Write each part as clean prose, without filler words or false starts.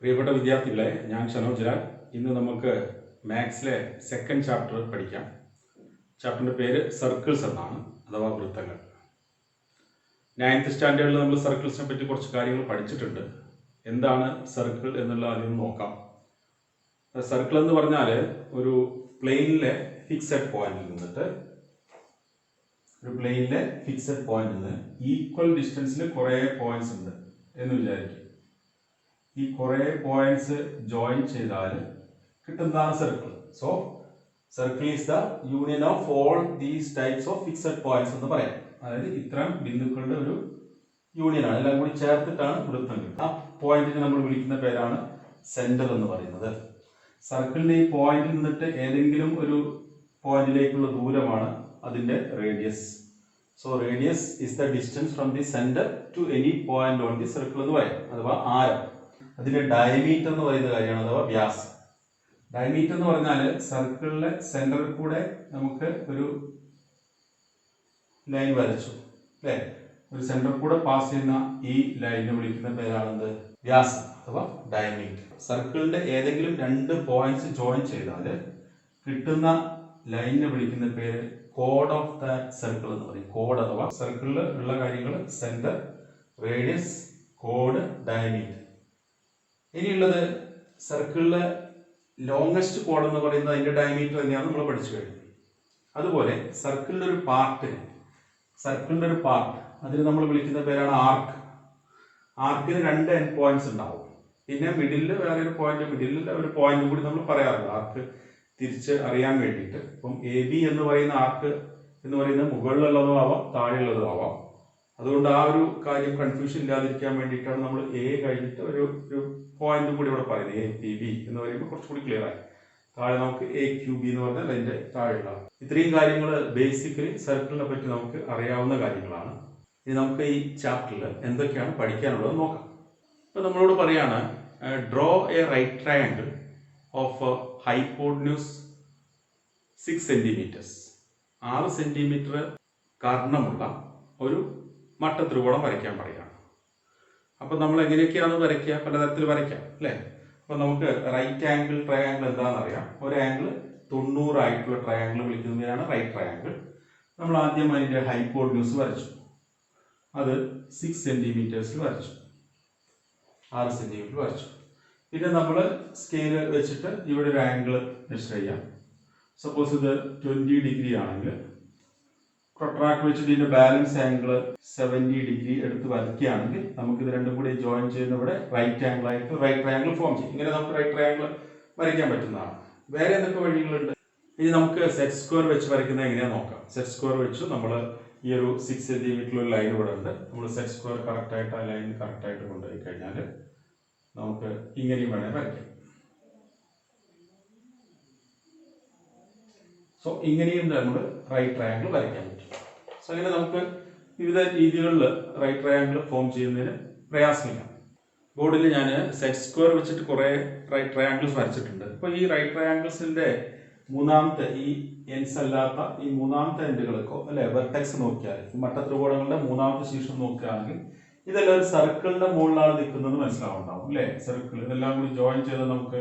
പ്രിയപ്പെട്ട വിദ്യാർത്ഥികളെ, ഞാൻ ഷനോജ് ലാൽ. ഇന്ന് നമുക്ക് മാത്സിലെ സെക്കൻഡ് ചാപ്റ്റർ പഠിക്കാം. ചാപ്റ്ററിൻ്റെ പേര് സർക്കിൾസ് എന്നാണ്, അഥവാ വൃത്തങ്ങൾ. 9th സ്റ്റാൻഡേർഡിൽ നമ്മൾ സർക്കിൾസിനെ പറ്റി കുറച്ച് കാര്യങ്ങൾ പഠിച്ചിട്ടുണ്ട്. എന്താണ് സർക്കിൾ എന്നുള്ള ആദ്യം നോക്കാം. സർക്കിൾ എന്ന് പറഞ്ഞാൽ ഒരു പ്ലെയിനിലെ ഫിക്സഡ് പോയിന്റിൽ നിന്നിട്ട് ഈക്വൽ ഡിസ്റ്റൻസിൽ കുറേ പോയിന്റ്സ് ഉണ്ട് എന്ന് വിചാരിക്കും. ഈ കുറേ പോയിന്റ്സ് ജോയിൻ ചെയ്താൽ കിട്ടുന്നതാണ് circle. So circle is the union of all these types of fixed points എന്ന് പറയാം. അതായത് ഇത്തരം ബിന്ദുക്കളുടെ ഒരു യൂണിയനാണ്, എല്ലാം കൂടി ചേർത്തിട്ടാണ് വൃത്തം കിട്ടുക. ആ പോയിന്റിനെ നമ്മൾ വിളിക്കുന്ന പേരാണ് സെന്റർ എന്ന് പറയുന്നത്. സർക്കിളിന്റെ ഈ പോയിന്റിൽ നിന്നിട്ട് ഏതെങ്കിലും ഒരു പോയിന്റിലേക്കുള്ള ദൂരമാണ് അതിന്റെ radius. So radius is the distance from the centre to any point on the circle എന്ന് പറയാം, അഥവാ ആരം. അതിന്റെ ഡയമീറ്റർ എന്ന് പറയുന്ന കാര്യമാണ്, അഥവാ വ്യാസം. ഡയമീറ്റർ എന്ന് പറഞ്ഞാൽ സർക്കിളിലെ സെന്ററിൽ കൂടെ നമുക്ക് ഒരു ലൈൻ വരച്ചു, അല്ലേ? ഒരു സെന്ററിൽ കൂടെ പാസ് ചെയ്യുന്ന ഈ ലൈനിനെ വിളിക്കുന്ന പേരാണെന്ത്? വ്യാസം, അഥവാ ഡയമീറ്റർ. സർക്കിളിന്റെ ഏതെങ്കിലും രണ്ട് പോയിന്റ്സ് ജോയിൻ ചെയ്താൽ കിട്ടുന്ന ലൈനിനെ വിളിക്കുന്ന പേര് കോഡ് ഓഫ് ദ സർക്കിൾ എന്ന് പറയും. കോഡ് അഥവാ സർക്കിളിൽ ഉള്ള കാര്യങ്ങൾ സെന്റർ, റേഡിയസ്, കോഡ്, ഡയമീറ്റർ. ഇനിയുള്ളത് സർക്കിളിലെ ലോങ്ങസ്റ്റ് കോഡ് എന്ന് പറയുന്നത് അതിന്റെ ഡയമീറ്റർ തന്നെയാണ് നമ്മൾ പഠിച്ചു കഴിഞ്ഞത്. അതുപോലെ സർക്കിളിന്റെ ഒരു പാർട്ട് അതിന് നമ്മൾ വിളിക്കുന്ന പേരാണ് ആർക്ക്. ആർക്കിന് രണ്ട് എൻഡ് പോയിന്റ്സ് ഉണ്ടാവും. പിന്നെ മിഡിലിൽ വേറെ ഒരു പോയിന്റ്, മിഡിലിൽ ഒരു പോയിന്റ് കൂടി നമ്മൾ പറയാറുണ്ട് ആർക്ക് തിരിച്ച് അറിയാൻ വേണ്ടിയിട്ട്. ഇപ്പം എ ബി എന്ന് പറയുന്ന ആർക്ക് എന്ന് പറയുന്നത് മുകളിലുള്ളതും ആവാം, താഴെയുള്ളതും ആവാം. അതുകൊണ്ട് ആ ഒരു കാര്യം കൺഫ്യൂഷൻ ഇല്ലാതിരിക്കാൻ വേണ്ടിയിട്ടാണ് നമ്മൾ എ കഴിഞ്ഞിട്ട് ഒരു പോയിന്റും കൂടി ഇവിടെ പറയുന്നത്. എ പി ബി എന്ന് പറയുമ്പോൾ കുറച്ചുകൂടി ക്ലിയർ ആയി. താഴെ നമുക്ക് എ ക്യൂ ബി എന്ന് പറഞ്ഞാൽ അതിന്റെ താഴെയുള്ള. ഇത്രയും കാര്യങ്ങൾ ബേസിക്കലി സർക്കിളിനെ പറ്റി നമുക്ക് അറിയാവുന്ന കാര്യങ്ങളാണ്. ഇനി നമുക്ക് ഈ ചാപ്റ്ററിൽ എന്തൊക്കെയാണ് പഠിക്കാനുള്ളത് നോക്കാം. ഇപ്പൊ നമ്മളോട് പറയാണ് draw a right triangle of hypotenuse 6 centimetres. 6 centimetre കർണമുള്ള ഒരു മട്ടത്രികോണം വരയ്ക്കാൻ പറയുകയാണ്. അപ്പൊ നമ്മൾ എങ്ങനെയൊക്കെയാണ് വരയ്ക്കുക? പലതരത്തിൽ വരയ്ക്കാം, അല്ലേ? അപ്പൊ നമുക്ക് റൈറ്റ് ആംഗിൾ ട്രയാങ്കിൾ എന്താണെന്ന് അറിയാം. ഒരു ആംഗിൾ 90 ആയിട്ടുള്ള ട്രയാങ്കിൾ വിളിക്കുന്നതാണ് റൈറ്റ് ട്രയാങ്കിൾ. നമ്മൾ ആദ്യം അതിന്റെ ഹൈപ്പോട്ടന്യൂസ് വരച്ചു. അത് 6 സെന്റിമീറ്റേഴ്സിൽ വരച്ചു, 6 സെന്റിമീറ്റർ വരച്ചു. പിന്നെ നമ്മൾ സ്കെയിൽ വെച്ചിട്ട് ഇവിടെ ഒരു ആംഗിൾ മെഷർ ചെയ്യാം. സപ്പോസ് ഇത് 20 ഡിഗ്രി ആണെങ്കിൽ പ്രൊട്രാക്ട് വെച്ചിട്ട് ഇതിന്റെ ബാലൻസ് ആംഗിൾ 70 ഡിഗ്രി എടുത്ത് വരയ്ക്കുകയാണെങ്കിൽ നമുക്ക് ഇത് രണ്ടും കൂടി ജോയിൻ ചെയ്യുന്ന ഇവിടെ റൈറ്റ് ആംഗിൾ ആയിട്ട് റൈറ്റ് ട്രയാങ്കിൾ ഫോം ചെയ്യും. ഇങ്ങനെ നമുക്ക് റൈറ്റ് ട്രയാങ്കിൾ വരയ്ക്കാൻ പറ്റുന്നതാണ്. വേറെ എന്തൊക്കെ വഴികളുണ്ട്? ഇനി നമുക്ക് സെറ്റ് സ്ക്വയർ വെച്ച് വരയ്ക്കുന്നത് എങ്ങനെയാണെന്ന് നോക്കാം. സെറ്റ് സ്ക്വയർ വെച്ച് നമ്മൾ ഈ ഒരു 6 സെന്റിമീറ്റർ ഒരു ലൈൻ ഇവിടെ ഉണ്ട്. നമ്മൾ സെറ്റ് സ്ക്വയർ കറക്റ്റ് ആയിട്ട് ആ ലൈൻ കറക്റ്റ് ആയിട്ട് കൊണ്ടുപോയി കഴിഞ്ഞാൽ നമുക്ക് ഇങ്ങനെയും വേണേൽ വരയ്ക്കാം. സോ ഇങ്ങനെയും നമ്മൾ റൈറ്റ് ട്രയാങ്കിൾ വരയ്ക്കാൻ പറ്റും. സോ അങ്ങനെ നമുക്ക് വിവിധ രീതികളിൽ റൈറ്റ് ട്രയാങ്കിൾ ഫോം ചെയ്യുന്നതിന് പ്രയാസമില്ല. ബോർഡിൽ ഞാൻ സെറ്റ് സ്ക്വയർ വെച്ചിട്ട് കുറേ റൈറ്റ് ട്രയാങ്കിൾസ് വരച്ചിട്ടുണ്ട്. അപ്പോൾ ഈ റൈറ്റ് ട്രയാങ്കിൾസിന്റെ മൂന്നാമത്തെ ഈ എൻഡ്സ് അല്ലാത്ത ഈ മൂന്നാമത്തെ എൻഡുകൾക്കോ അല്ലെ വെർട്ടെക്സ് നോക്കിയാൽ, ഈ മട്ടത്രികോണങ്ങളുടെ മൂന്നാമത്തെ ശീർഷം നോക്കുകയാണെങ്കിൽ ഇതെല്ലാം ഒരു സർക്കിളിന്റെ മുകളിലാണ് നിൽക്കുന്നത് മനസ്സിലാവുണ്ടാവും, അല്ലെ? സർക്കിൾ ഇതെല്ലാം കൂടി ജോയിൻ ചെയ്ത് നമുക്ക്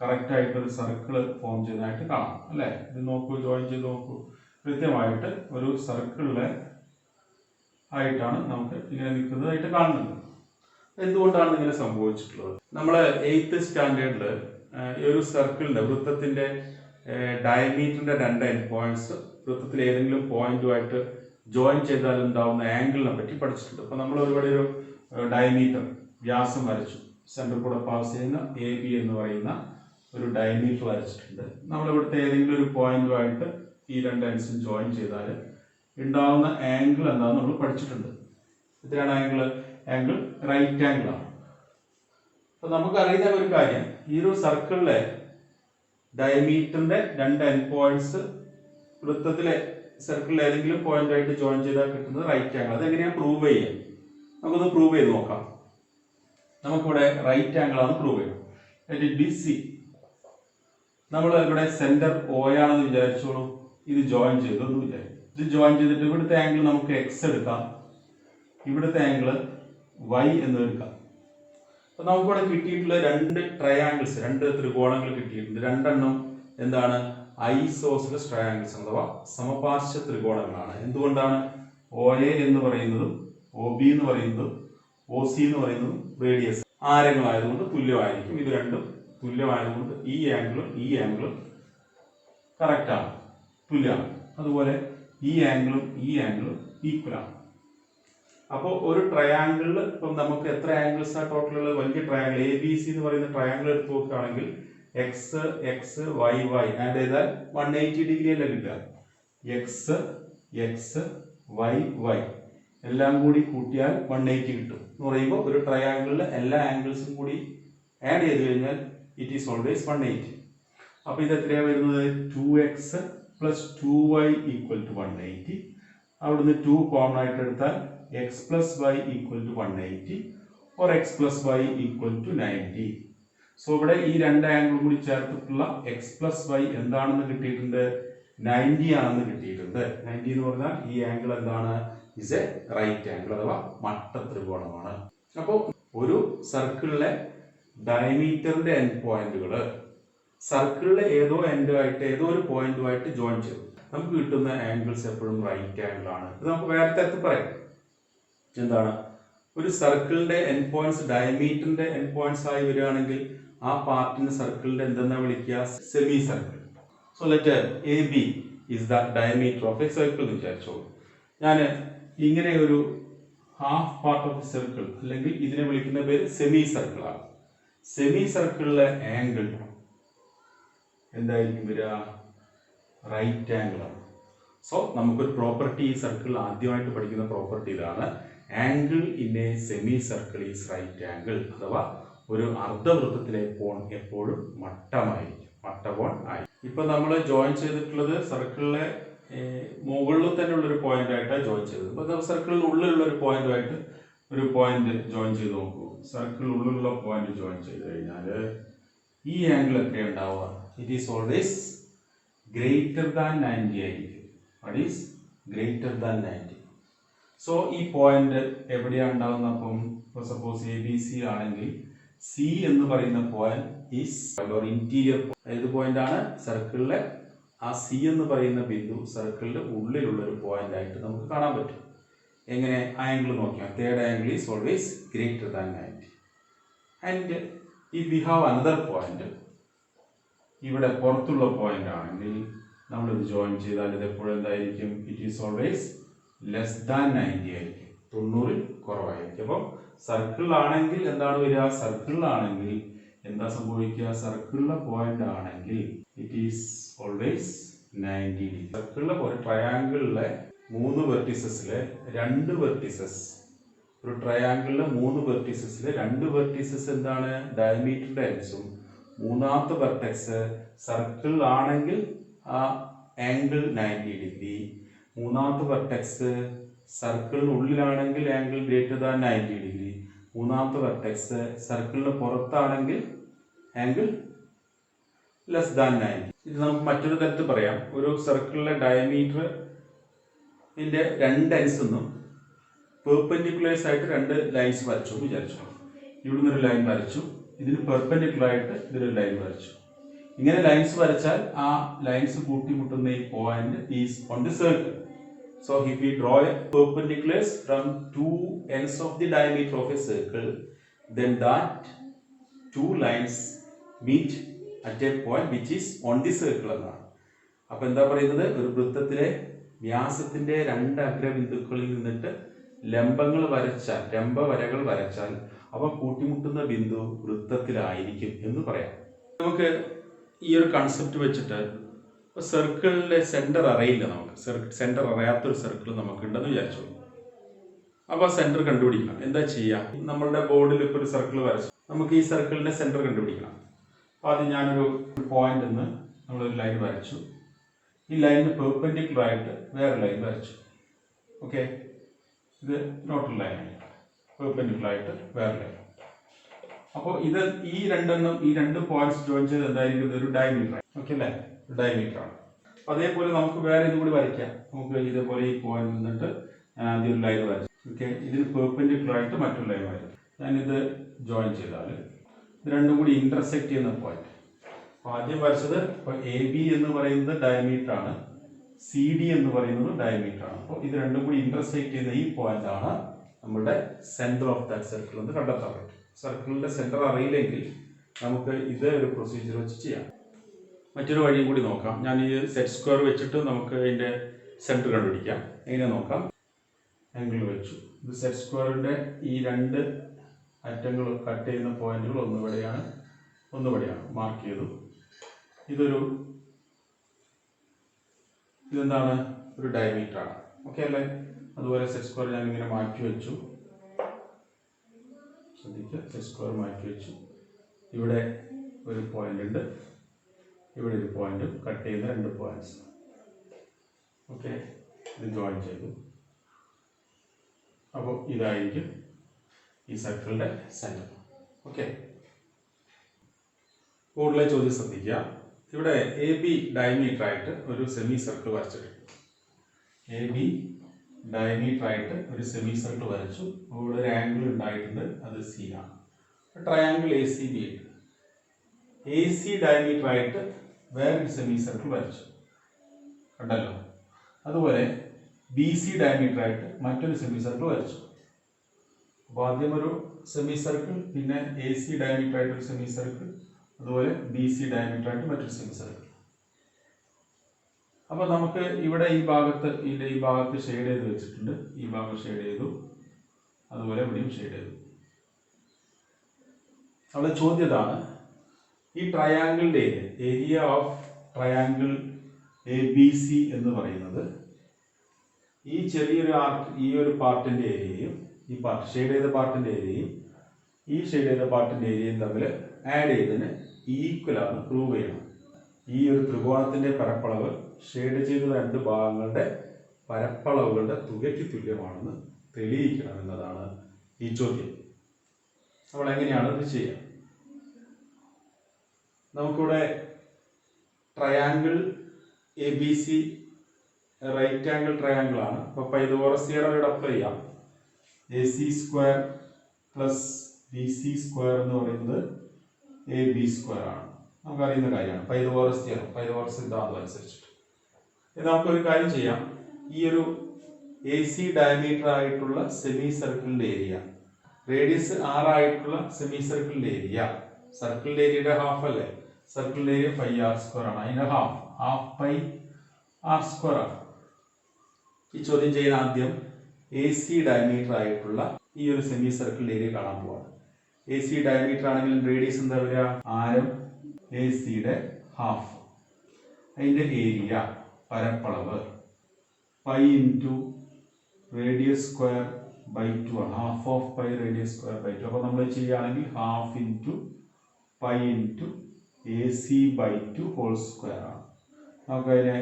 കറക്റ്റ് ആയിട്ട് ഒരു സർക്കിൾ ഫോം ചെയ്തതായിട്ട് കാണാം, അല്ലെ? ഇത് നോക്കൂ, ജോയിൻ ചെയ്ത് നോക്കൂ. കൃത്യമായിട്ട് ഒരു സർക്കിളിലെ ആയിട്ടാണ് നമുക്ക് ഇങ്ങനെ നിൽക്കുന്നതായിട്ട് കാണുന്നത്. എന്തുകൊണ്ടാണ് ഇങ്ങനെ സംഭവിച്ചിട്ടുള്ളത്? നമ്മൾ 8th സ്റ്റാൻഡേർഡിൽ ഈ ഒരു സർക്കിളിന്റെ വൃത്തത്തിന്റെ ഡയമീറ്ററിന്റെ രണ്ട് എൻഡ് പോയിന്റ്സ് വൃത്തത്തിൽ ഏതെങ്കിലും പോയിന്റുമായിട്ട് ജോയിൻ ചെയ്താൽ ഉണ്ടാവുന്ന ആംഗിളിനെ പറ്റി പഠിച്ചിട്ടുണ്ട്. അപ്പൊ നമ്മൾ ഒരുപാട് ഒരു ഡയമീറ്റർ വ്യാസം വരച്ചു. സെന്റർ കൂടെ പാസ് ചെയ്യുന്ന എ ബി എന്ന് പറയുന്ന ഒരു ഡയമീറ്റർ വരച്ചിട്ടുണ്ട്. നമ്മൾ ഇവിടുത്തെ ഏതെങ്കിലും ഒരു പോയിന്റുമായിട്ട് ഈ രണ്ട് എൻഡ്സും ജോയിൻ ചെയ്താൽ ഉണ്ടാവുന്ന ആംഗിൾ എന്താണെന്ന് നമ്മൾ പഠിച്ചിട്ടുണ്ട്. ഇതിലാണ് ആംഗിൾ റൈറ്റ് ആംഗിൾ ആണ്. അപ്പൊ നമുക്കറിയുന്ന ഒരു കാര്യം, ഈ ഒരു സർക്കിളിലെ ഡയമീറ്ററിന്റെ രണ്ട് എൻഡ് പോയിന്റ്സ് വൃത്തത്തിലെ സർക്കിളിൽ ഏതെങ്കിലും പോയിന്റ് ആയിട്ട് ജോയിൻ ചെയ്താൽ കിട്ടുന്നത് റൈറ്റ് ആംഗിൾ. അതെങ്ങനെയാണ് പ്രൂവ് ചെയ്യുക? നമുക്കൊന്ന് പ്രൂവ് ചെയ്ത് നോക്കാം. നമുക്കിവിടെ റൈറ്റ് ആംഗിൾ ആണ് പ്രൂവ് ചെയ്യുന്നത്. Let it be C. നമ്മൾ ഇവിടെ സെന്റർ O ആണെന്ന് വിചാരിച്ചോളൂ. ഇത് ജോയിൻ ചെയ്തു എന്ന് വിചാരിക്കും. ഇത് ജോയിൻ ചെയ്തിട്ട് ഇവിടുത്തെ ആംഗിൾ നമുക്ക് എക്സ് എടുക്കാം, ഇവിടുത്തെ ആംഗിൾ y എന്ന് എടുക്കാം. അപ്പൊ നമുക്കിവിടെ കിട്ടിയിട്ടുള്ള രണ്ട് ട്രയാങ്കിൾസ്, രണ്ട് ത്രികോണങ്ങൾ കിട്ടിയിട്ടുണ്ട്. രണ്ടെണ്ണം എന്താണ്? ഐസോസെലസ് ട്രയാങ്കിൾസ് അഥവാ സമപാർശ്വ ത്രികോണങ്ങളാണ്. എന്തുകൊണ്ടാണ്? OA എന്ന് പറയുന്നതും OB എന്ന് പറയുന്നതും OC എന്ന് പറയുന്നതും റേഡിയസ് ആരങ്ങളായതുകൊണ്ട് തുല്യമായിരിക്കും. ഇത് രണ്ടും തുല്യമായതുകൊണ്ട് ഈ ആംഗിളും കറക്റ്റ് ആണ്, തുല്യമാണ്. അതുപോലെ ഈ ആംഗിളും ഈക്വൽ ആണ്. അപ്പോൾ ഒരു ട്രയാങ്കിളിൽ ഇപ്പം നമുക്ക് എത്ര ആംഗിൾസ് ആ ടോട്ടൽ ഉള്ളത്? വലിയ ട്രയാങ്കിൾ ABC എന്ന് പറയുന്ന ട്രയാങ്കിൾ എടുത്ത് നോക്കുകയാണെങ്കിൽ X Y ആഡ് ചെയ്താൽ 180 ഡിഗ്രി അല്ല കിട്ടുക. X Y എല്ലാം കൂടി കൂട്ടിയാൽ 180 കിട്ടും എന്ന് പറയുമ്പോൾ ഒരു ട്രയാങ്കിളിലെ എല്ലാ ആംഗിൾസും കൂടി ആഡ് ചെയ്ത് കഴിഞ്ഞാൽ ഇറ്റ് ഈസ് ഓൾവേസ് 180. അപ്പോൾ ഇത് എത്രയാണ് വരുന്നത്? 2x + 2y = 180. അവിടുന്ന് 2 കോമൺ ആയിട്ട് എടുത്താൽ x + y = 180 or x + y = 90. So ഇവിടെ ഈ രണ്ട് ആംഗിളും കൂടി ചേർത്തിട്ടുള്ള x + y എന്താണെന്ന് കിട്ടിയിട്ടുണ്ട്? 90 ആണെന്ന് കിട്ടിയിട്ടുണ്ട്. 90 എന്ന് പറഞ്ഞാൽ ഈ ആംഗിൾ എന്താണ്? ഇസ് എ റൈറ്റ് ആംഗിൾ അഥവാ മട്ട ത്രികോണമാണ്. അപ്പോൾ ഒരു സർക്കിളിലെ ഡയമീറ്ററിന്റെ എൻഡ് പോയിന്റുകൾ സർക്കിളിലെ ഏതോ എൻഡുമായിട്ട് ഏതോ ഒരു പോയിന്റുമായിട്ട് ജോയിൻ ചെയ്തു നമുക്ക് കിട്ടുന്ന ആംഗിൾസ് എപ്പോഴും റൈറ്റ് ആംഗിൾ ആണ്. ഇത് നമുക്ക് വേറെ തരത്തിൽ പറയാം. എന്താണ്? ഒരു സർക്കിളിന്റെ എൻഡ് പോയിന്റ്സ് ഡയമീറ്ററിന്റെ എൻഡ് പോയിന്റ്സ് ആയി വരികയാണെങ്കിൽ ആ പാർട്ടിന് സർക്കിളിന്റെ എന്തെന്നാ വിളിക്കുക? Semi circle. So let AB is the diameter of a circle എന്ന് വിചാരിച്ചോളൂ. ഞാൻ ഇങ്ങനെ ഒരു half part of the circle അല്ലെങ്കിൽ ഇതിനെ വിളിക്കുന്ന പേര് സെമി സർക്കിൾ ആണ്. സെമി സർക്കിളിലെ ആംഗിൾ എന്തായിരിക്കും വരിക? റൈറ്റ് ആംഗിൾ ആണ്. സോ നമുക്കൊരു പ്രോപ്പർട്ടി ഈ സർക്കിൾ ആദ്യമായിട്ട് പഠിക്കുന്ന പ്രോപ്പർട്ടി ഇതാണ്. Angle in a semi circle is right angle അഥവാ ഒരു അർദ്ധവൃത്തത്തിലെ കോൺ എപ്പോഴും മട്ടമായിരിക്കും, മട്ടകോൺ ആയി. ഇപ്പൊ നമ്മൾ ജോയിൻ ചെയ്തിട്ടുള്ളത് സർക്കിളിലെ മുകളിൽ തന്നെ ഉള്ളൊരു പോയിന്റ് ആയിട്ടാണ് ജോയിൻ ചെയ്തത്. അപ്പോൾ സർക്കിളിൽ ഉള്ളിലുള്ള ഒരു പോയിന്റുമായിട്ട് ഒരു പോയിന്റ് ജോയിൻ ചെയ്ത് നോക്കൂ. സർക്കിളിൽ ഉള്ളിലുള്ള പോയിന്റ് ജോയിൻ ചെയ്ത് കഴിഞ്ഞാൽ ഈ ആംഗിൾ എത്രയാണ് ഉണ്ടാവുക? It is always greater than 90 ആയിരിക്കും. What is greater than 90? So ഈ പോയിന്റ് എവിടെയാണ് ഉണ്ടാവുന്നത്? അപ്പം സപ്പോസ് ABC ആണെങ്കിൽ C എന്ന് പറയുന്ന പോയിന്റ് ഈസ് ഇന്റീരിയർ. ഏത് പോയിന്റ് ആണ്? സർക്കിളിലെ ആ C എന്ന് പറയുന്ന ബിന്ദു സർക്കിളിന്റെ ഉള്ളിലുള്ള ഒരു പോയിന്റ് ആയിട്ട് നമുക്ക് കാണാൻ പറ്റും. എങ്ങനെ? ആംഗിൾ നോക്കിയാൽ third angle is always greater than 90. And if we have another point, ഇവിടെ പുറത്തുള്ള പോയിന്റ് ആണെങ്കിൽ നമ്മളിത് ജോയിൻ ചെയ്താൽ ഇത് എപ്പോഴും എന്തായിരിക്കും? It is always less than 90 ആയിരിക്കും, 90-ൽ കുറവായിരിക്കും. അപ്പം സർക്കിളിലാണെങ്കിൽ എന്താണ് വരിക? സർക്കിളിലാണെങ്കിൽ എന്താ സംഭവിക്കുക? സർക്കിളിലെ പോയിന്റ് ആണെങ്കിൽ ഇറ്റ് ഈസ് ഓൾവേസ് 90 ഡിഗ്രി. സർക്കിളിലെ ഒരു ട്രയാങ്കിളിലെ 3 വെർട്ടിസസിലെ 2 വെർട്ടിസസ്, ഒരു ട്രയാങ്കിളിലെ 3 വെർട്ടിസസിലെ 2 വെർട്ടിസസ് എന്താണ്? ഡയമീറ്ററിന്റെ എൻഡ്സും മൂന്നാമത്തെ വെർട്ടെക്സ് സർക്കിളിലാണെങ്കിൽ ആ ആംഗിൾ 90 ഡിഗ്രി. മൂന്നാമത്തെ വെർട്ടെക്സ് സർക്കിളിനുള്ളിലാണെങ്കിൽ ആംഗിൾ ഗ്രേറ്റർ ദാൻ 90 ഡിഗ്രി. മൂന്നാമത്തെ വെർട്ടെക്സ് സർക്കിളിന് പുറത്താണെങ്കിൽ ആംഗിൾ ലെസ് ദാൻ 90. ഇത് നമുക്ക് മറ്റൊരു തരത്തിൽ പറയാം. ഒരു സർക്കിളിലെ ഡയമീറ്ററിന്റെ 2 എൻഡ്സ് ഒന്നും പെർപെൻഡിക്കുലേഴ്സ് ആയിട്ട് 2 ലൈൻസ് വരച്ചു എന്ന് വിചാരിച്ചു. ഇവിടുന്ന് ഒരു ലൈൻ വരച്ചു, ഇതിന് പെർപെൻഡിക്കുലർ ആയിട്ട് ഇതിനൊരു ലൈൻ വരച്ചു. ഇങ്ങനെ ലൈൻസ് വരച്ചാൽ ആ ലൈൻസ് കൂട്ടിമുട്ടുന്ന ഈ point is on the circle. So if we draw a perpendiculars from 2 ends of the diameter of a circle, then that 2 lines meet at a point which is on the circle എന്നാണ്. അപ്പോൾ എന്താ പറയുന്നത്? ഒരു വൃത്തത്തിലെ വ്യാസത്തിന്റെ 2 അഗ്രബിന്ദുക്കളിൽ നിന്നിട്ട് ലംബങ്ങൾ വരച്ചാൽ, ലംബവരകൾ വരച്ചാൽ അവ കൂട്ടിമുട്ടുന്ന ബിന്ദു വൃത്തത്തിലായിരിക്കും എന്ന് പറയാം. നമുക്ക് ഈ ഒരു കൺസെപ്റ്റ് വെച്ചിട്ട് സർക്കിളിലെ സെന്റർ അറിയില്ല, നമുക്ക് സെന്റർ അറിയാത്തൊരു സർക്കിൾ നമുക്ക് ഉണ്ടെന്ന് വിചാരിച്ചോളൂ. അപ്പോൾ സെന്റർ കണ്ടുപിടിക്കണം. എന്താ ചെയ്യുക? നമ്മളുടെ ബോർഡിൽ ഇപ്പോൾ ഒരു സർക്കിൾ വരച്ചു, നമുക്ക് ഈ സർക്കിളിന്റെ സെന്റർ കണ്ടുപിടിക്കണം. അപ്പോൾ ആദ്യം ഞാനൊരു പോയിന്റ് നിന്ന് നമ്മളൊരു ലൈൻ വരച്ചു. ഈ ലൈനിന് പെർപെൻഡിക്കുലർ ആയിട്ട് വേറെ ലൈൻ വരച്ചു. ഓക്കെ, ഇത് നോട്ടൽ ലൈനാണ്. പെർപെൻഡിക്കുലർ ആയിട്ട് വേറെ ലൈൻ. അപ്പോൾ ഇത് ഈ 2 പോയിന്റ്സ് ജോയിൻ ചെയ്ത് എന്തായിരിക്കും? ഒരു ഡയമീറ്റർ. ഓക്കെ അല്ലേ? ഡയമീറ്റർ ആണ്. അതേപോലെ നമുക്ക് വേറെ ഇതും കൂടി വരയ്ക്കാം. നമുക്ക് ഇതേപോലെ ഈ പോയിന്റ് നിന്നിട്ട് ആദ്യം ഒരു ലൈൻ വരച്ചു. ഓക്കെ, ഇതിന് പെർപെൻഡിക്കുലർ ആയിട്ട് മറ്റൊരു ലൈൻ വരച്ചു. ഞാനിത് ജോയിൻ ചെയ്താൽ ഇത് രണ്ടും കൂടി ഇന്റർസെക്ട് ചെയ്യുന്ന പോയിന്റ്. ആദ്യം വരച്ചത് ഇപ്പോൾ എ ബി എന്ന് പറയുന്നത് ഡയമീറ്റർ ആണ്, സി ഡി എന്ന് പറയുന്നത് ഡയമീറ്റർ ആണ്. അപ്പോൾ ഇത് രണ്ടും കൂടി ഇന്റർസെക്ട് ചെയ്യുന്ന ഈ പോയിന്റ് ആണ് നമ്മുടെ സെന്റർ ഓഫ് ദാറ്റ് സർക്കിൾ എന്ന് കണ്ടെത്താൻ പറ്റും. സർക്കിളിന്റെ സെന്റർ അറിയില്ലെങ്കിൽ നമുക്ക് ഇത് ഒരു പ്രൊസീജിയർ വെച്ച് ചെയ്യാം. മറ്റൊരു വഴിയും കൂടി നോക്കാം. ഞാൻ ഈ സെറ്റ് സ്ക്വയർ വെച്ചിട്ട് നമുക്ക് അതിന്റെ സെന്റർ കണ്ടുപിടിക്കാം. എങ്ങനെ നോക്കാം? ആംഗിൾ വെച്ചു. ഇത് സെറ്റ് സ്ക്വയറിന്റെ ഈ രണ്ട് അറ്റങ്ങൾ കട്ട് ചെയ്യുന്ന പോയിന്റുകൾ ഒന്നുപടിയാണ് മാർക്ക് ചെയ്തു. ഇതെന്താണ്? ഒരു ഡയമീറ്റർ ആണ്. ഓക്കെ അല്ലേ? അതുപോലെ സെറ്റ് സ്ക്വയർ ഞാൻ ഇങ്ങനെ മാറ്റി വെച്ചു. ശ്രദ്ധിക്കുക, സെറ്റ് സ്ക്വയർ മാറ്റി വെച്ചു. ഇവിടെ ഒരു പോയിന്റ് ഉണ്ട്, ഇവിടെ ഒരു പോയിന്റ്, കട്ട് ചെയ്യുന്ന രണ്ട് പോയിന്റ്സ്. ഓക്കെ, ഇത് ജോയിൻ ചെയ്തു. അപ്പോൾ ഇതായിരിക്കും ഈ സർക്കിളിന്റെ സെന്റർ. ഓക്കെ, കൂടുതലെ ചോദ്യം ശ്രദ്ധിക്കുക. ഇവിടെ എ ബി ഡയമീറ്റർ ആയിട്ട് ഒരു സെമി സർക്കിൾ വരച്ചിട്ടുണ്ട്. എ ബി ഡയമീറ്റർ ആയിട്ട് ഒരു സെമി സർക്കിൾ വരച്ചു. ഇവിടെ ഒരു ആംഗിൾ ഉണ്ടായിട്ടുണ്ട്, അത് സി ആണ്. ട്രയാംഗിൾ എ സി ബി ഉണ്ട്. എ സി ഡയമീറ്റർ ആയിട്ട് വേറൊരു സെമി സർക്കിൾ വരച്ചു, കണ്ടല്ലോ. അതുപോലെ ബി സി ഡയമീറ്റർ ആയിട്ട് മറ്റൊരു സെമി സർക്കിൾ വരച്ചു. അപ്പോൾ ആദ്യം ഒരു സെമി സർക്കിൾ, പിന്നെ എ സി ഡയമീറ്റർ ആയിട്ട് ഒരു സെമി സർക്കിൾ, അതുപോലെ ബി സി ഡയമീറ്റർ ആയിട്ട് മറ്റൊരു സെമി സർക്കിൾ. അപ്പോൾ നമുക്ക് ഇവിടെ ഈ ഭാഗത്ത് ഷെയ്ഡ് ചെയ്ത് വെച്ചിട്ടുണ്ട്. ഈ ഭാഗം ഷെയ്ഡ് ചെയ്തു, അതുപോലെ ഇവിടെയും ഷെയ്ഡ് ചെയ്തു. അവിടെ ചോദ്യതാണ്, ഈ ട്രയാംഗിളിന്റെ area of triangle A B C എന്ന് പറയുന്നത് ഈ ചെറിയൊരു ആർക്ക്, ഈ ഒരു പാർട്ടിന്റെ ഏരിയയും ഈ പാർട്ട് ഷെയ്ഡ് ചെയ്ത പാർട്ടിന്റെ ഏരിയയും ഈ ഷെയ്ഡ് ചെയ്ത പാർട്ടിന്റെ ഏരിയയും തമ്മിൽ ആഡ് ചെയ്തതിന് ഈക്വൽ ആണ് പ്രൂവ് ചെയ്യണം. ഈ ഒരു ത്രികോണത്തിന്റെ പരപ്പളവ് ഷെയ്ഡ് ചെയ്ത രണ്ട് ഭാഗങ്ങളുടെ പരപ്പളവുകളുടെ തുകയ്ക്ക് തുല്യമാണെന്ന് തെളിയിക്കണം എന്നതാണ് ഈ ചോദ്യം. നമ്മൾ എങ്ങനെയാണ് ഇത് ചെയ്യുക? നമുക്കിവിടെ triangle A B C right angle triangle ആണ്. അപ്പോൾ പൈതഗോറസ് തിയറം ഇവിടെ അപ്ലൈ ചെയ്യാം. A C square plus B C square എന്ന് പറയുന്നത് എ ബി സ്ക്വയർ ആണ്. നമുക്കറിയുന്ന കാര്യമാണ് പൈതഗോറസ് തിയറം, പൈതഗോറസ് സിദ്ധാന്തം അനുസരിച്ചിട്ട്. ഇത് നമുക്കൊരു കാര്യം ചെയ്യാം. ഈ ഒരു എ സി ഡയമീറ്റർ ആയിട്ടുള്ള സെമി സർക്കിളിന്റെ ഏരിയ, റേഡിയസ് 6 ആയിട്ടുള്ള സെമി സർക്കിളിന്റെ ഏരിയ, സർക്കിളിന്റെ ഏരിയയുടെ ഹാഫ് അല്ലേ? സർക്കിളിന്റെ ഏരിയ പൈ ആർ സ്ക്വയർ ആണ്. അതിന്റെ ഹാഫ് പൈ ആർ സ്ക്വയർ ആണ്. ഈ ചോദ്യം ചെയ്യുന്ന ആദ്യം എ സി ഡയമീറ്റർ ആയിട്ടുള്ള ഈ ഒരു സെമി സർക്കിളിന്റെ ഏരിയ കാണാൻ പോവാണ്. എ സി ഡയമീറ്റർ ആണെങ്കിലും റേഡിയസ് എന്താ വരിക? ആരം എ സിയുടെ ഹാഫ്, അതിന്റെ ഏരിയ പരപ്പളവ് pi into radius square by 2 ആണ്. Half of pi radius square by 2. അപ്പോൾ നമ്മൾ ചെയ്യുകയാണെങ്കിൽ half into pi into A C by 2 whole square ആണ്. നമുക്കതിനെ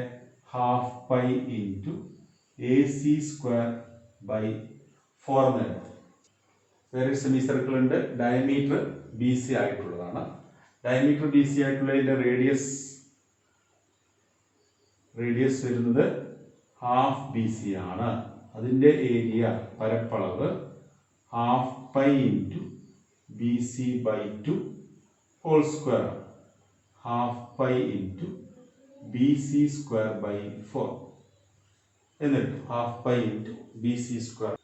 half pi into A C square by 4 എന്ന്. വേറെ സെമി സർക്കിൾ ഉണ്ട്, ഡയമീറ്റർ ബി സി ആയിട്ടുള്ളതാണ്. ഡയമീറ്റർ ബി സി ആയിട്ടുള്ളതിന്റെ റേഡിയസ് വരുന്നത് ഹാഫ് ബി സി ആണ്. അതിന്റെ ഏരിയ പരപ്പളവ് half pi into B C by 2 whole square, half pi into B C square by 4 എന്നിട്ട് half pi into B C square.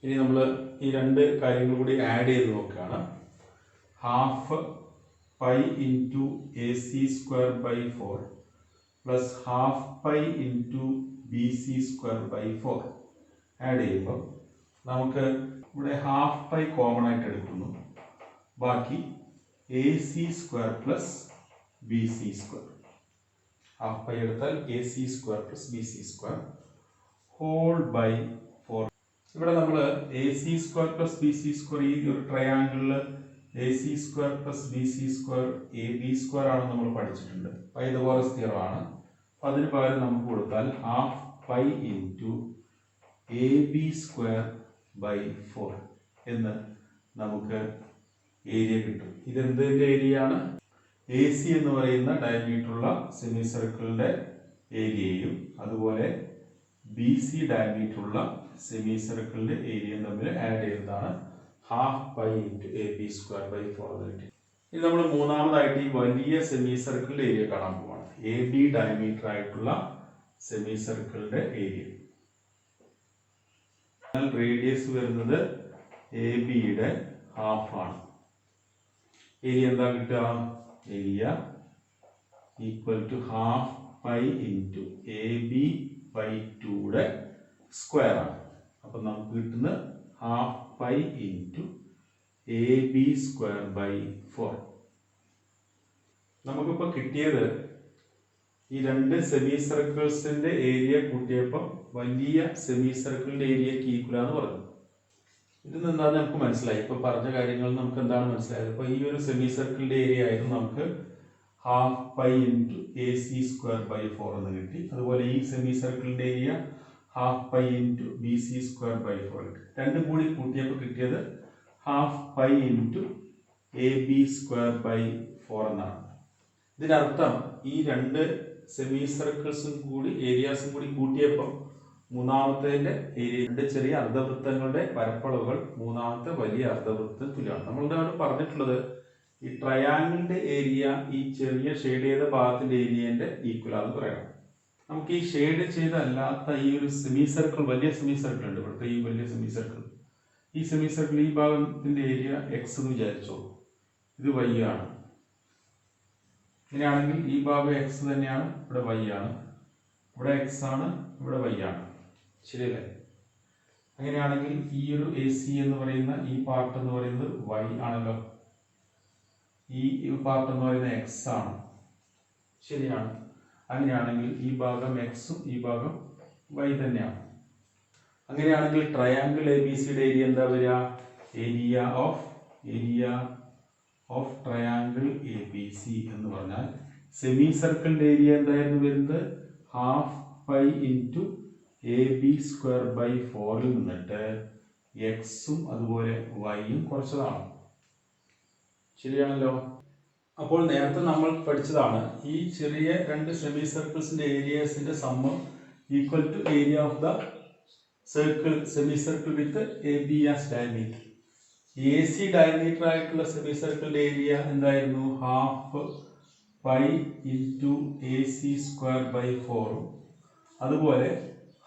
ഇനി നമ്മൾ ഈ രണ്ട് കാര്യങ്ങൾ കൂടി ആഡ് ചെയ്ത് നോക്കുകയാണ്. Half pi into A C square by 4 plus half pi into B C square by 4 add ചെയ്യുമ്പോൾ നമുക്ക് ഇവിടെ ഹാഫ് പൈ കോമൺ ആയിട്ട് എടുക്കുന്നു. ബാക്കി A C square plus B C square. Half pi എടുത്താൽ A C square plus B C square whole by 4. ഇവിടെ നമ്മൾ A C square plus B C square, ഈ ഒരു ട്രയാംഗിളിൽ A C square plus B C square A B square ആണ് നമ്മൾ പഠിച്ചിട്ടുണ്ട്. Pythagoras theorem ആണ്. അപ്പം അതിന് പകരം നമുക്ക് കൊടുത്താൽ half pi into A B square by 4 എന്ന് നമുക്ക് ഏരിയ കിട്ടും. ഇതെന്തിൻ്റെ ഏരിയ ആണ്? എ സി എന്ന് പറയുന്ന ഡയമീറ്ററുള്ള സെമി സർക്കിളിന്റെ ഏരിയയും അതുപോലെ ബി സി ഡയമീറ്ററുള്ള സെമി സർക്കിളിന്റെ ഏരിയയും തമ്മിൽ ആഡ് ചെയ്യുന്നതാണ് half pi into A B square by 4 എന്ന് കിട്ടി. ഇനി നമ്മൾ മൂന്നാമതായിട്ട് ഈ വലിയ സെമി സർക്കിളിന്റെ ഏരിയ കാണാൻ പോവാണ്. എ ബി ഡയമീറ്റർ ആയിട്ടുള്ള സെമി സർക്കിളിന്റെ ഏരിയ. റേഡിയസ് വരുന്നത് എ ബിയുടെ ഹാഫ് ആണ്. ഏരിയ എന്താ കിട്ടുക? Area equal to half pi into A B by 2യുടെ സ്ക്വയർ ആണ്. അപ്പൊ നമുക്ക് കിട്ടുന്നത് half pi into A B square by 4. നമുക്കിപ്പോൾ കിട്ടിയത് ഈ രണ്ട് സെമി സർക്കിൾസിന്റെ ഏരിയ കൂട്ടിയപ്പോൾ വലിയ സെമി സർക്കിളിന്റെ ഏരിയക്ക് ഈക്വലാന്ന് പറഞ്ഞു. ഇതിൽ എന്താണെന്ന് നമുക്ക് മനസ്സിലായി. ഇപ്പൊ പറഞ്ഞ കാര്യങ്ങൾ നമുക്ക് എന്താണ് മനസ്സിലായത്? ഇപ്പൊ ഈ ഒരു സെമി സർക്കിളിന്റെ ഏരിയ ആയിരുന്നു നമുക്ക് half pi into A C square by 4 എന്ന് കിട്ടി. അതുപോലെ ഈ സെമി സർക്കിളിന്റെ area half pi into B C square by 4 കിട്ടി. രണ്ടും കൂടി കൂട്ടിയപ്പോൾ കിട്ടിയത് half pi into A B square by 4 എന്നാണ്. ഇതിനർത്ഥം ഈ രണ്ട് സെമി സർക്കിൾസും കൂടി ഏരിയാസും കൂടി കൂട്ടിയപ്പോൾ മൂന്നാമത്തേന്റെ ഏരിയ, രണ്ട് ചെറിയ അർദ്ധവൃത്തങ്ങളുടെ പരപ്പളവുകൾ മൂന്നാമത്തെ വലിയ അർദ്ധവൃത്തത്തിന് തുല്യമാണ്. നമ്മളുടെ പറഞ്ഞിട്ടുള്ളത് ഈ ട്രയാങ്കിളിന്റെ ഏരിയ ഈ ചെറിയ ഷെയ്ഡ് ചെയ്ത ഭാഗത്തിന്റെ ഏരിയന്റെ ഈക്വൽ ആണെന്ന് പറയണം. നമുക്ക് ഈ ഷെയ്ഡ് ചെയ്ത അല്ലാത്ത ഈ ഒരു സെമി സർക്കിൾ, വലിയ സെമി സർക്കിൾ ഉണ്ട് ഇവിടുത്തെ ഈ വലിയ സെമി സർക്കിൾ. ഈ സെമി സർക്കിൾ ഈ ഭാഗത്തിന്റെ ഏരിയ എക്സ് എന്ന് വിചാരിച്ചോളൂ. ഇത് വൈ ആണ്. ഇങ്ങനെയാണെങ്കിൽ ഈ ഭാഗം എക്സ് തന്നെയാണ്, ഇവിടെ വൈ ആണ്. ഇവിടെ എക്സ് ആണ്, ഇവിടെ വൈ ആണ്. ശരിയല്ലേ? അങ്ങനെയാണെങ്കിൽ ഈ ഒരു എ സി എന്ന് പറയുന്ന ഈ പാർട്ട് എന്ന് പറയുന്നത് വൈ ആണല്ലോ. ഈ പാർട്ട് എന്ന് പറയുന്നത് എക്സ് ആണ്. ശരിയാണ്. അങ്ങനെയാണെങ്കിൽ ഈ ഭാഗം എക്സും ഈ ഭാഗം വൈ തന്നെയാണ്. അങ്ങനെയാണെങ്കിൽ ട്രയാങ്കിൾ എ ബി സിയുടെ ഏരിയ എന്താ വരിക? Area of triangle A B C എന്ന് പറഞ്ഞാൽ സെമി സർക്കിളിന്റെ ഏരിയ എന്തായിരുന്നു വരുന്നത്? Half pi into A B square by 4 നിന്നിട്ട് എക്സും അതുപോലെ വൈയും കുറച്ചതാണ്. ശരിയാണല്ലോ. അപ്പോൾ നേരത്തെ നമ്മൾ പഠിച്ചതാണ് ഈ ചെറിയ രണ്ട് സെമി സർക്കിൾസിന്റെ ഏരിയസിന്റെ sum equal to area of the circle, semi circle with A B as diameter. A C diameter ആയിട്ടുള്ള സെമി സർക്കിളിന്റെ ഏരിയ എന്തായിരുന്നു? Half pi into A C square by 4ഉം അതുപോലെ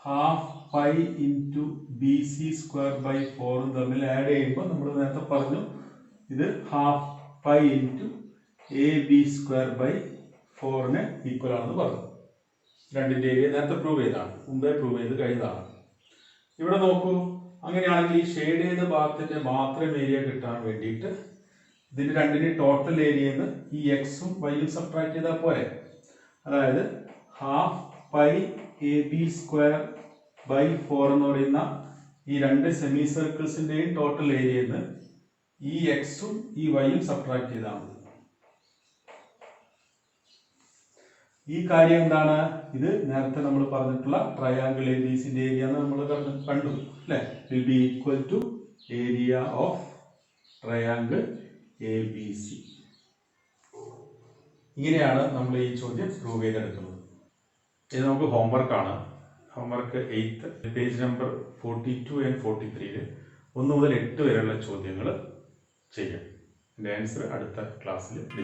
half pi into B C square by 4ഉം തമ്മിൽ add ചെയ്യുമ്പോൾ നമ്മൾ നേരത്തെ പറഞ്ഞു ഇത് half pi into A B square by 4ന് ഈക്വൽ ആണെന്ന് പറഞ്ഞു. രണ്ടിന്റെ ഏരിയ നേരത്തെ പ്രൂവ് ചെയ്താണ്, മുമ്പേ പ്രൂവ് ചെയ്ത് കഴിഞ്ഞതാണ്. ഇവിടെ നോക്കൂ. അങ്ങനെയാണെങ്കിൽ ഈ ഷെയ്ഡ് ചെയ്ത ഭാഗത്തിന്റെ മാത്രം ഏരിയ കിട്ടാൻ വേണ്ടിയിട്ട് ഇതിന്റെ രണ്ടിന്റെ ടോട്ടൽ ഏരിയന്ന് ഈ എക്സും വൈയും സബ്ട്രാക്ട് ചെയ്താൽ പോരെ. അതായത് half pi A B square by 4 എന്ന് പറയുന്ന ഈ രണ്ട് സെമി സർക്കിൾസിന്റെയും ടോട്ടൽ ഏരിയന്ന് ഈ എക്സും ഈ വൈയും സബ്ട്രാക്ട് ചെയ്താൽ മതി. ഈ കാര്യം എന്താണ്? ഇത് നേരത്തെ നമ്മൾ പറഞ്ഞിട്ടുള്ള ട്രയാങ്കിൾ എ ബി സിന്റെ ഏരിയ നമ്മൾ കണ്ടു അല്ലെ? Will be equal to area of triangle A B C. ഇങ്ങനെയാണ് നമ്മൾ ഈ ചോദ്യം പ്രൂവ് ചെയ്തെടുക്കുന്നത്. ഇത് നമുക്ക് ഹോംവർക്കാണ്. ഹോംവർക്ക് 8 പേജ് നമ്പർ 42 and 43 1 മുതൽ 8 വരെയുള്ള ചോദ്യങ്ങൾ ചെയ്യാം. ഇതിന്റെ ആൻസർ അടുത്ത ക്ലാസ്സിൽ